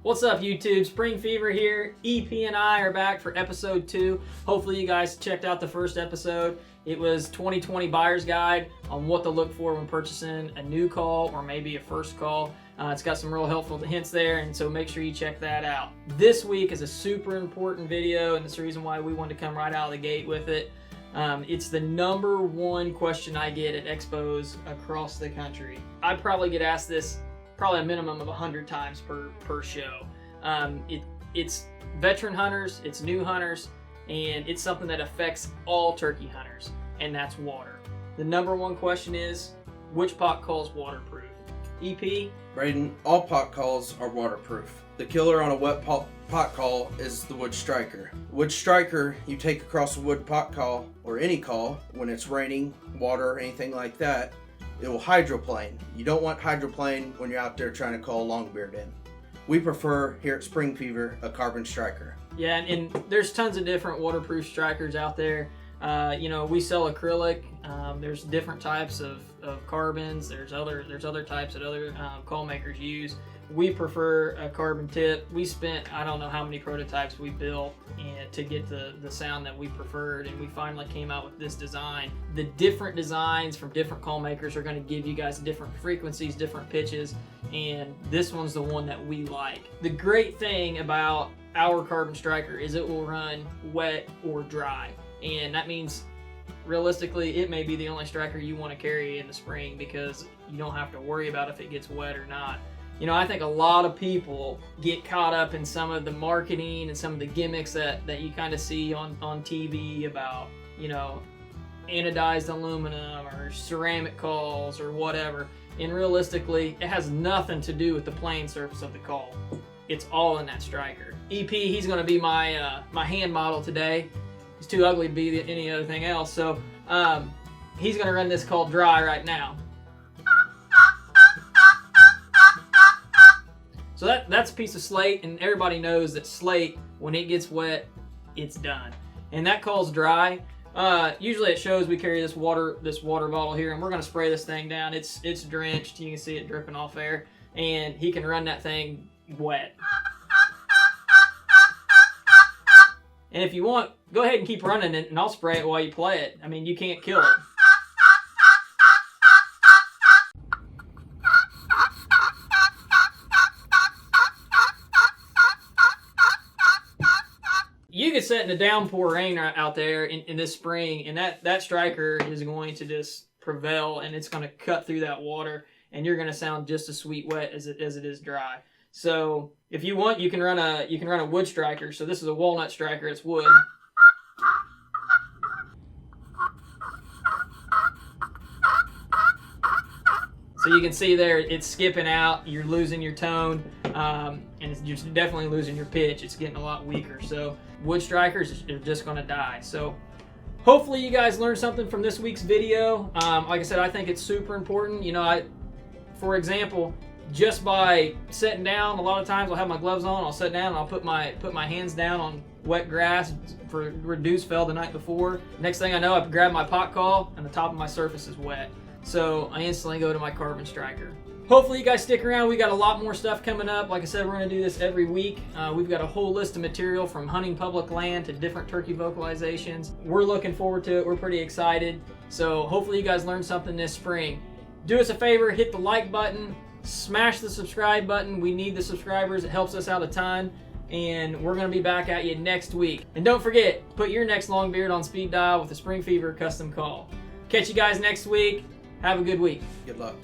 What's up, YouTube? Spring Fever here. EP and I are back for episode 2. Hopefully you guys checked out the first episode. It was 2020 Buyer's Guide on what to look for when purchasing a new call or maybe a first call. It's got some real helpful hints there, and so make sure you check that out. This week is a super important video, and it's the reason why we wanted to come right out of the gate with it. It's the number one question I get at expos across the country. I probably get asked this probably a minimum of 100 times per show. It's veteran hunters, it's new hunters, and it's something that affects all turkey hunters, and that's water. The number one question is, which pot call is waterproof? EP? Braden, all pot calls are waterproof. The killer on a wet pot call is the wood striker. Wood striker you take across a wood pot call, or any call, when it's raining, water, or anything like that, it will hydroplane. You don't want hydroplane when you're out there trying to call longbeard in. We prefer, here at Spring Fever, a carbon striker. Yeah, and there's tons of different waterproof strikers out there. We sell acrylic. There's different types of carbons. There's other types that other call makers use. We prefer a carbon tip. We spent, I don't know how many prototypes we built to get the sound that we preferred, and we finally came out with this design. The different designs from different call makers are going to give you guys different frequencies, different pitches, and this one's the one that we like. The great thing about our carbon striker is it will run wet or dry, and that means realistically it may be the only striker you want to carry in the spring because you don't have to worry about if it gets wet or not. I think a lot of people get caught up in some of the marketing and some of the gimmicks that you kind of see on TV about, anodized aluminum or ceramic calls or whatever. And realistically, it has nothing to do with the playing surface of the call. It's all in that striker. EP, he's going to be my hand model today. He's too ugly to be any other thing else, so he's going to run this call dry right now. So that's a piece of slate, and everybody knows that slate, when it gets wet, it's done. And that call's dry. Usually it shows we carry this water bottle here, and we're gonna spray this thing down. It's drenched. You can see it dripping off air, and he can run that thing wet. And if you want, go ahead and keep running it, and I'll spray it while you play it. I mean, you can't kill it. You could set in a downpour rain out there in this spring, and that striker is going to just prevail, and it's going to cut through that water, and you're going to sound just as sweet wet as it is dry. So if you want, you can run a wood striker. So this is a walnut striker. It's wood. So you can see there, it's skipping out. You're losing your tone, and you're definitely losing your pitch. It's getting a lot weaker. So wood strikers are just going to die. So hopefully you guys learned something from this week's video. Like I said, I think it's super important. For example, just by sitting down, a lot of times I'll have my gloves on. I'll sit down and I'll put my hands down on wet grass for reduced fell the night before. Next thing I know, I grab my pot call and the top of my surface is wet. So I instantly go to my carbon striker. Hopefully you guys stick around. We got a lot more stuff coming up. Like I said, we're going to do this every week. We've got a whole list of material from hunting public land to different turkey vocalizations. We're looking forward to it. We're pretty excited. So hopefully you guys learned something this spring. Do us a favor, hit the like button, smash the subscribe button. We need the subscribers. It helps us out a ton. And we're going to be back at you next week. And don't forget, put your next longbeard on speed dial with the Spring Fever custom call. Catch you guys next week. Have a good week. Good luck.